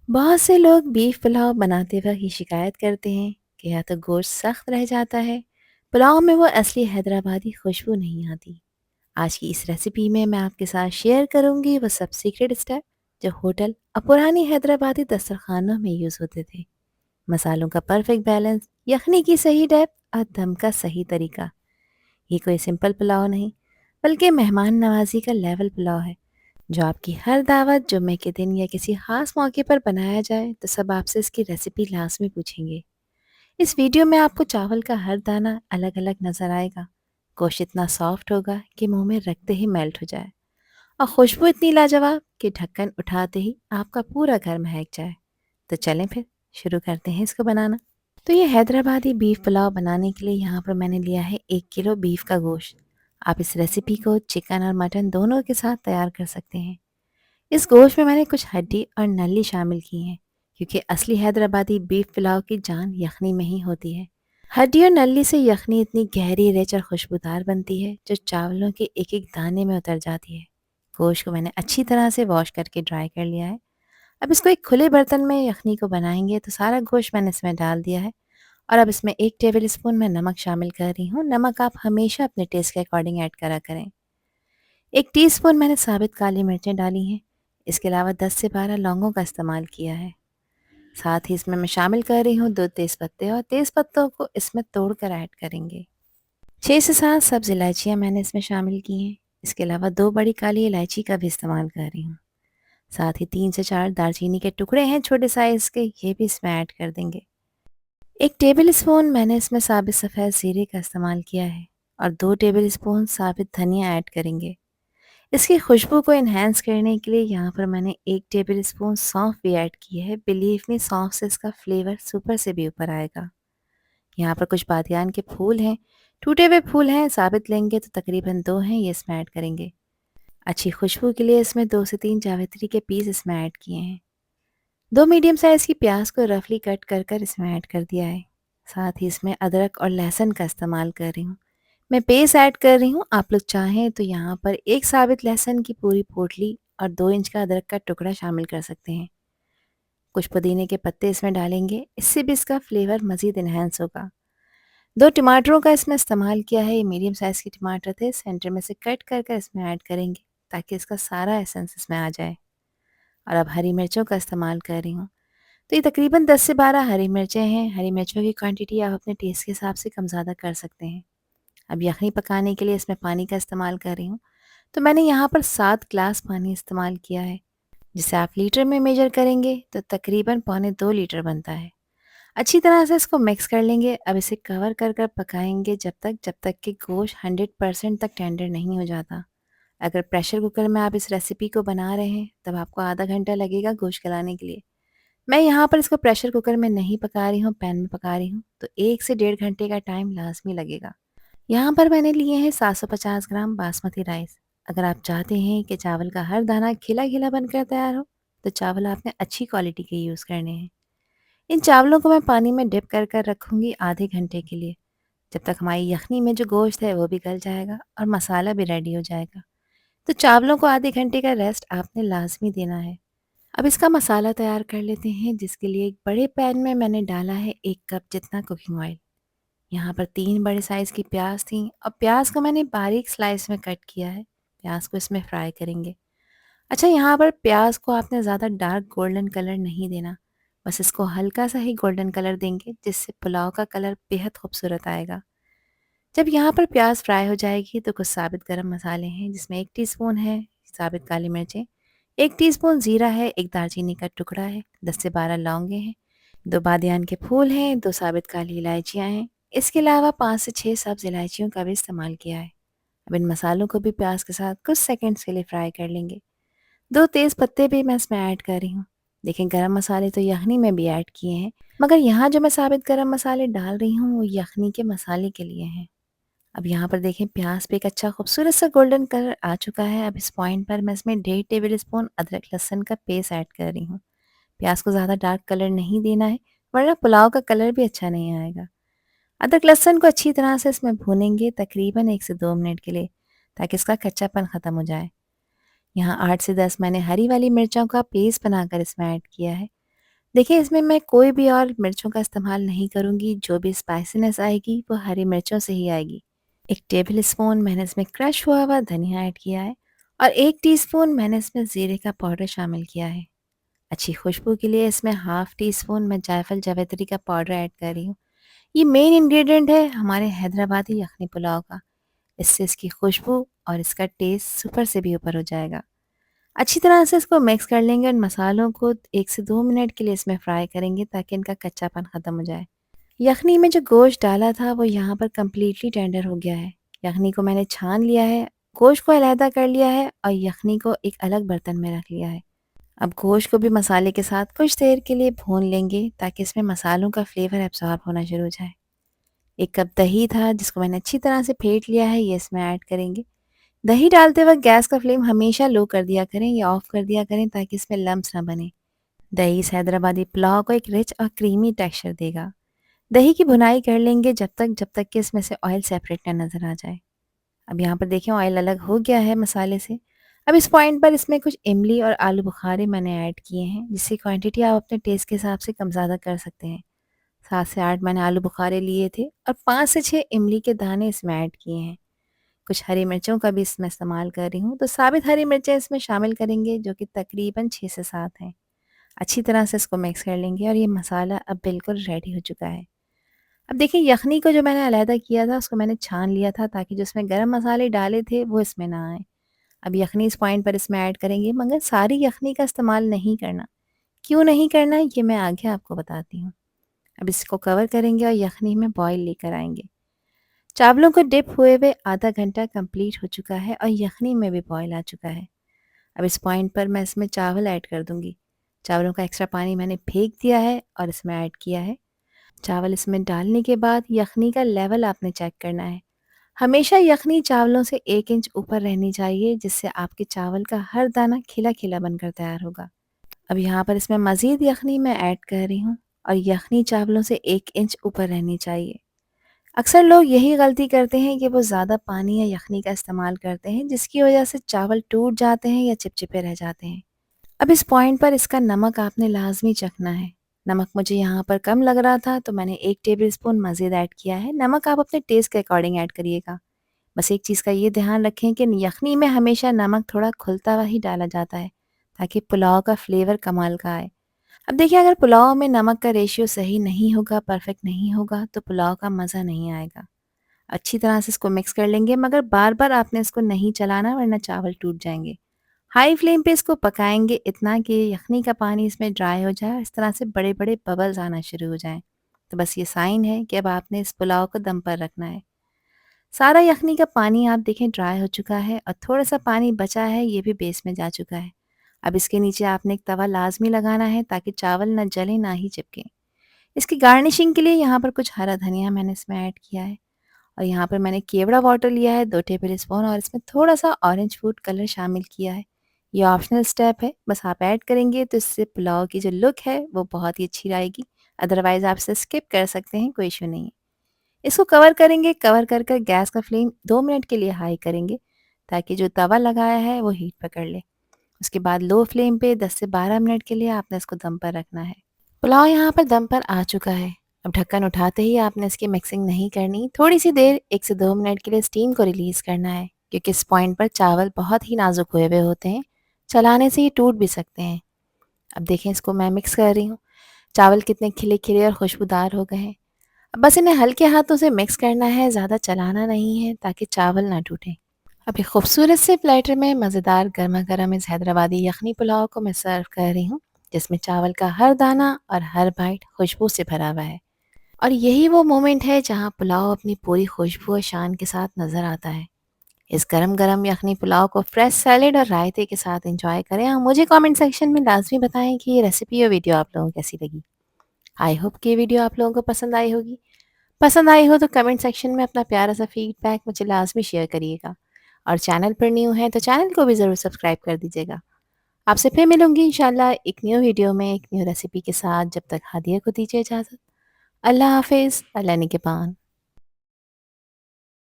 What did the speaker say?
बहुत से लोग बीफ पुलाव बनाते वक्त ये शिकायत करते हैं कि या तो गोश्त सख्त रह जाता है, पुलाव में वो असली हैदराबादी खुशबू नहीं आती। आज की इस रेसिपी में मैं आपके साथ शेयर करूंगी वो सब सीक्रेट स्टेप जो होटल और पुरानी हैदराबादी दस्तरखानों में यूज़ होते थे। मसालों का परफेक्ट बैलेंस, यखनी की सही डेप्थ और दम का सही तरीका। ये कोई सिंपल पुलाव नहीं, बल्कि मेहमान नवाजी का लेवल पुलाव है, जो आपकी हर दावत, जुम्मे के दिन या किसी खास मौके पर बनाया जाए तो सब आपसे इसकी रेसिपी लाजमी पूछेंगे। इस वीडियो में आपको चावल का हर दाना अलग अलग नज़र आएगा। गोश्त इतना सॉफ्ट होगा कि मुंह में रखते ही मेल्ट हो जाए, और खुशबू इतनी लाजवाब कि ढक्कन उठाते ही आपका पूरा घर महक जाए। तो चलें फिर शुरू करते हैं इसको बनाना। तो ये हैदराबादी बीफ पुलाव बनाने के लिए यहाँ पर मैंने लिया है 1 किलो बीफ का गोश्त। आप इस रेसिपी को चिकन और मटन दोनों के साथ तैयार कर सकते हैं। इस गोश्त में मैंने कुछ हड्डी और नली शामिल की हैं, क्योंकि असली हैदराबादी बीफ पुलाव की जान यखनी में ही होती है। हड्डी और नली से यखनी इतनी गहरी, रिच और खुशबूदार बनती है जो चावलों के एक एक दाने में उतर जाती है। गोश्त को मैंने अच्छी तरह से वॉश करके ड्राई कर लिया है। अब इसको एक खुले बर्तन में यखनी को बनाएंगे, तो सारा गोश्त मैंने इसमें डाल दिया है। और अब इसमें 1 टेबल स्पून मैं नमक शामिल कर रही हूँ। नमक आप हमेशा अपने टेस्ट के अकॉर्डिंग ऐड करा करें। 1 टीस्पून मैंने साबित काली मिर्चें डाली हैं। इसके अलावा 10 से 12 लौंगों का इस्तेमाल किया है। साथ ही इसमें मैं शामिल कर रही हूँ 2 तेज़पत्ते, और तेज़पत्तों को इसमें तोड़कर ऐड करेंगे। 6 से 7 सब्ज़ इलायचियाँ मैंने इसमें शामिल की हैं। इसके अलावा 2 बड़ी काली इलायची का भी इस्तेमाल कर रही हूँ। साथ ही 3 से 4 दालचीनी के टुकड़े हैं छोटे साइज़ के, ये भी इसमें ऐड कर देंगे। 1 टेबल स्पून मैंने इसमें साबित सफ़ेद ज़ीरे का इस्तेमाल किया है, और 2 टेबल स्पून साबित धनिया ऐड करेंगे। इसकी खुशबू को इन्हेंस करने के लिए यहाँ पर मैंने 1 टेबल स्पून सौंफ भी ऐड की है। बिलीव मी, सौंफ से इसका फ्लेवर सुपर से भी ऊपर आएगा। यहाँ पर कुछ बादियान के फूल हैं, टूटे हुए फूल हैं, साबित लेंगे तो तकरीबन 2 हैं, ये इसमें ऐड करेंगे। अच्छी खुशबू के लिए इसमें 2 से 3 जावित्री के पीस इसमें ऐड किए हैं। 2 मीडियम साइज़ की प्याज को रफली कट कर कर इसमें ऐड कर दिया है। साथ ही इसमें अदरक और लहसुन का इस्तेमाल कर रही हूँ। मैं पेस्ट ऐड कर रही हूँ। आप लोग चाहें तो यहाँ पर एक साबित लहसुन की पूरी पोटली और 2 इंच का अदरक का टुकड़ा शामिल कर सकते हैं। कुछ पुदीने के पत्ते इसमें डालेंगे, इससे भी इसका फ्लेवर मज़ीद इन्हेंस होगा। 2 टमाटरों का इसमें इस्तेमाल किया है। ये मीडियम साइज़ के टमाटर थे, सेंटर में से कट कर कर इसमें ऐड करेंगे ताकि इसका सारा एसेंस इसमें आ जाए। और अब हरी मिर्चों का इस्तेमाल कर रही हूँ। तो ये तकरीबन 10 से 12 हरी मिर्चें हैं। हरी मिर्चों की क्वांटिटी आप अपने टेस्ट के हिसाब से कम ज़्यादा कर सकते हैं। अब यखनी पकाने के लिए इसमें पानी का इस्तेमाल कर रही हूँ। तो मैंने यहाँ पर 7 ग्लास पानी इस्तेमाल किया है। जिसे आप लीटर में मेजर करेंगे तो तकरीबन पौने 2 लीटर बनता है। अच्छी तरह से इसको मिक्स कर लेंगे। अब इसे कवर कर कर पकाएंगे जब तक कि गोश्त 100% तक टेंडर नहीं हो जाता। अगर प्रेशर कुकर में आप इस रेसिपी को बना रहे हैं तब आपको आधा घंटा लगेगा गोश्त गलाने के लिए। मैं यहाँ पर इसको प्रेशर कुकर में नहीं पका रही हूँ, पैन में पका रही हूँ, तो 1 से 1.5 घंटे का टाइम लाज़मी लगेगा। यहाँ पर मैंने लिए हैं 750 ग्राम बासमती राइस। अगर आप चाहते हैं कि चावल का हर दाना खिला-खिला बनकर तैयार हो, तो चावल आपने अच्छी क्वालिटी के यूज़ करने हैं। इन चावलों को मैं पानी में डिप कर कर रखूँगी आधे घंटे के लिए, जब तक हमारी यखनी में जो गोश्त है वो भी गल जाएगा और मसाला भी रेडी हो जाएगा। तो चावलों को आधे घंटे का रेस्ट आपने लाज़मी देना है। अब इसका मसाला तैयार कर लेते हैं, जिसके लिए एक बड़े पैन में मैंने डाला है 1 कप जितना कुकिंग ऑयल। यहाँ पर 3 बड़े साइज़ की प्याज थी, और प्याज को मैंने बारीक स्लाइस में कट किया है। प्याज को इसमें फ्राई करेंगे। अच्छा, यहाँ पर प्याज को आपने ज़्यादा डार्क गोल्डन कलर नहीं देना, बस इसको हल्का सा ही गोल्डन कलर देंगे, जिससे पुलाव का कलर बेहद खूबसूरत आएगा। जब यहाँ पर प्याज फ्राई हो जाएगी तो कुछ साबित गरम मसाले हैं, जिसमें 1 टीस्पून है साबित काली मिर्चें, 1 टीस्पून ज़ीरा है, 1 दालचीनी का टुकड़ा है, 10 से 12 लौंगे हैं, 2 बादियान के फूल हैं, 2 साबित काली इलायचियाँ हैं। इसके अलावा 5 से 6 सब्ज़ इलायचियों का भी इस्तेमाल किया है। अब इन मसालों को भी प्याज के साथ कुछ सेकंड्स के लिए फ्राई कर लेंगे। 2 तेज़ पत्ते भी मैं इसमें ऐड कर रही हूँ। देखें, गरम मसाले तो यखनी में भी ऐड किए हैं, मगर यहाँ जो मैं साबित गरम मसाले डाल रही हूँ वो यखनी के मसाले के लिए हैं। अब यहाँ पर देखें, प्याज पे एक अच्छा खूबसूरत सा गोल्डन कलर आ चुका है। अब इस पॉइंट पर मैं इसमें 1.5 टेबल स्पून अदरक लहसुन का पेस्ट ऐड कर रही हूँ। प्याज को ज़्यादा डार्क कलर नहीं देना है, वरना पुलाव का कलर भी अच्छा नहीं आएगा। अदरक लहसुन को अच्छी तरह से इसमें भूनेंगे तकरीबन 1 से 2 मिनट के लिए, ताकि इसका कच्चापन ख़त्म हो जाए। यहाँ 8 से 10 मैंने हरी वाली मिर्चों का पेस्ट बनाकर इसमें ऐड किया है। देखिए, इसमें मैं कोई भी और मिर्चों का इस्तेमाल नहीं करूँगी, जो भी स्पाइसीनेस आएगी वो हरी मिर्चों से ही आएगी। 1 टेबल स्पून मैंने इसमें क्रश हुआ हुआ धनिया ऐड किया है और 1 टीस्पून मैंने इसमें ज़ीरे का पाउडर शामिल किया है। अच्छी खुशबू के लिए इसमें हाफ़ टी स्पून मैं जायफल जावित्री का पाउडर ऐड कर रही हूँ। ये मेन इंग्रीडिएंट है हमारे हैदराबादी यखनी पुलाव का। इससे इसकी खुशबू और इसका टेस्ट सुपर से भी ऊपर हो जाएगा। अच्छी तरह से इसको मिक्स कर लेंगे और मसालों को 1 से 2 मिनट के लिए इसमें फ्राई करेंगे ताकि इनका कच्चापन ख़त्म हो जाए। यखनी में जो गोश्त डाला था वो यहाँ पर कंप्लीटली टेंडर हो गया है। यखनी को मैंने छान लिया है, गोश्त को अलहदा कर लिया है और यखनी को एक अलग बर्तन में रख लिया है। अब गोश्त को भी मसाले के साथ कुछ देर के लिए भून लेंगे ताकि इसमें मसालों का फ्लेवर एब्ज़ॉर्ब होना शुरू हो जाए। 1 कप दही था जिसको मैंने अच्छी तरह से फेंट लिया है, ये इसमें ऐड करेंगे। दही डालते वक़्त गैस का फ्लेम हमेशा लो कर दिया करें या ऑफ़ कर दिया करें ताकि इसमें लम्प्स ना बने। दही इस हैदराबादी पुलाव को एक रिच और क्रीमी टेक्सचर देगा। दही की भुनाई कर लेंगे जब तक कि इसमें से ऑयल सेपरेट ना नज़र आ जाए। अब यहाँ पर देखें ऑयल अलग हो गया है मसाले से। अब इस पॉइंट पर इसमें कुछ इमली और आलू बुखारे मैंने ऐड किए हैं, जिसकी क्वांटिटी आप अपने टेस्ट के हिसाब से कम ज़्यादा कर सकते हैं। 7 से 8 मैंने आलू बुखारे लिए थे और 5 से 6 इमली के दाने इसमें ऐड किए हैं। कुछ हरी मिर्चों का भी इसमें इस्तेमाल कर रही हूँ, तो साबित हरी मिर्चें इसमें शामिल करेंगे जो कि तकरीबन 6 से 7 हैं। अच्छी तरह से इसको मिक्स कर लेंगे और ये मसाला अब बिल्कुल रेडी हो चुका है। अब देखिए यखनी को जो मैंने अलहदा किया था उसको मैंने छान लिया था ताकि जो इसमें गरम मसाले डाले थे वो इसमें ना आए। अब यखनी इस पॉइंट पर इसमें ऐड करेंगे मगर सारी यखनी का इस्तेमाल नहीं करना। क्यों नहीं करना ये मैं आगे आपको बताती हूँ। अब इसको कवर करेंगे और यखनी में बॉयल लेकर आएंगे। चावलों को डिप हुए हुए आधा घंटा कंप्लीट हो चुका है और यखनी में भी बॉयल आ चुका है। अब इस पॉइंट पर मैं इसमें चावल ऐड कर दूंगी। चावलों का एक्स्ट्रा पानी मैंने फेंक दिया है और इसमें ऐड किया है। चावल इसमें डालने के बाद यखनी का लेवल आपने चेक करना है। हमेशा यखनी चावलों से 1 इंच ऊपर रहनी चाहिए जिससे आपके चावल का हर दाना खिला-खिला बनकर तैयार होगा। अब यहाँ पर इसमें मज़ीद यखनी मैं ऐड कर रही हूँ और यखनी चावलों से 1 इंच ऊपर रहनी चाहिए। अक्सर लोग यही गलती करते हैं कि वो ज़्यादा पानी या यखनी का इस्तेमाल करते हैं जिसकी वजह से चावल टूट जाते हैं या चिपचिपे रह जाते हैं। अब इस पॉइंट पर इसका नमक आपने लाज़मी चखना है। नमक मुझे यहाँ पर कम लग रहा था तो मैंने 1 टेबलस्पून मज़ीद ऐड किया है। नमक आप अपने टेस्ट के अकॉर्डिंग ऐड करिएगा। बस एक चीज़ का ये ध्यान रखें कि यखनी में हमेशा नमक थोड़ा घुलता हुआ ही डाला जाता है ताकि पुलाव का फ्लेवर कमाल का आए। अब देखिए अगर पुलाव में नमक का रेशियो सही नहीं होगा, परफेक्ट नहीं होगा तो पुलाव का मज़ा नहीं आएगा। अच्छी तरह से इसको मिक्स कर लेंगे मगर बार-बार आपने इसको नहीं चलाना वरना चावल टूट जाएँगे। हाई फ्लेम पे इसको पकाएँगे इतना कि यखनी का पानी इसमें ड्राई हो जाए और इस तरह से बड़े-बड़े बबल्स आना शुरू हो जाएँ। तो बस ये साइन है कि अब आपने इस पुलाव को दम पर रखना है। सारा यखनी का पानी आप देखें ड्राई हो चुका है और थोड़ा-सा पानी बचा है ये भी बेस में जा चुका है। अब इसके नीचे आपने एक तवा लाज़मी लगाना है ताकि चावल ना जले ना ही चिपके। इसकी गार्निशिंग के लिए यहाँ पर कुछ हरा धनिया मैंने इसमें ऐड किया है और यहाँ पर मैंने केवड़ा वाटर लिया है 2 टेबल स्पून और इसमें थोड़ा-सा ऑरेंज फूड कलर शामिल किया है। ये ऑप्शनल स्टेप है, बस आप ऐड करेंगे तो इससे पुलाव की जो लुक है वो बहुत ही अच्छी आएगी। अदरवाइज़ आप इसे स्किप कर सकते हैं, कोई इश्यू नहीं है। इसको कवर करेंगे, कवर कर कर गैस का फ्लेम 2 मिनट के लिए हाई करेंगे ताकि जो तवा लगाया है वो हीट पकड़ ले। उसके बाद लो फ्लेम पे 10 से 12 मिनट के लिए आपने इसको दम पर रखना है। पुलाव यहाँ पर दम पर आ चुका है। अब ढक्कन उठाते ही आपने इसकी मिक्सिंग नहीं करनी। थोड़ी-सी देर 1 से 2 मिनट के लिए स्टीम को रिलीज़ करना है क्योंकि इस पॉइंट पर चावल बहुत ही नाज़ुक हुए हुए होते हैं। चलाने से ये टूट भी सकते हैं। अब देखें इसको मैं मिक्स कर रही हूँ। चावल कितने खिले-खिले और खुशबूदार हो गए हैं। अब बस इन्हें हल्के हाथों से मिक्स करना है, ज़्यादा चलाना नहीं है ताकि चावल ना टूटें। अब एक खूबसूरत से प्लेटर में मज़ेदार गरमा-गरम इस हैदराबादी यखनी पुलाव को मैं सर्व कर रही हूँ, जिसमें चावल का हर दाना और हर बाइट खुशबू से भरा हुआ है। और यही वो मोमेंट है जहाँ पुलाव अपनी पूरी खुशबू और शान के साथ नज़र आता है। इस गरम-गरम यखनी पुलाव को फ्रेश सैलेड और रायते के साथ एंजॉय करें और मुझे कमेंट सेक्शन में लाज़मी बताएँ कि ये रेसिपी और वीडियो आप लोगों को कैसी लगी। आई होप कि ये वीडियो आप लोगों को पसंद आई होगी। पसंद आई हो तो कमेंट सेक्शन में अपना प्यारा सा फीडबैक मुझे लाज़मी शेयर करिएगा और चैनल पर न्यू हैं तो चैनल को भी ज़रूर सब्सक्राइब कर दीजिएगा। आपसे फिर मिलूँगी इंशाल्लाह एक न्यू वीडियो में एक न्यू रेसिपी के साथ। जब तक हादिया को दीजिए इजाज़त। अल्लाह हाफ़िज़, अल्लाह निगहबान।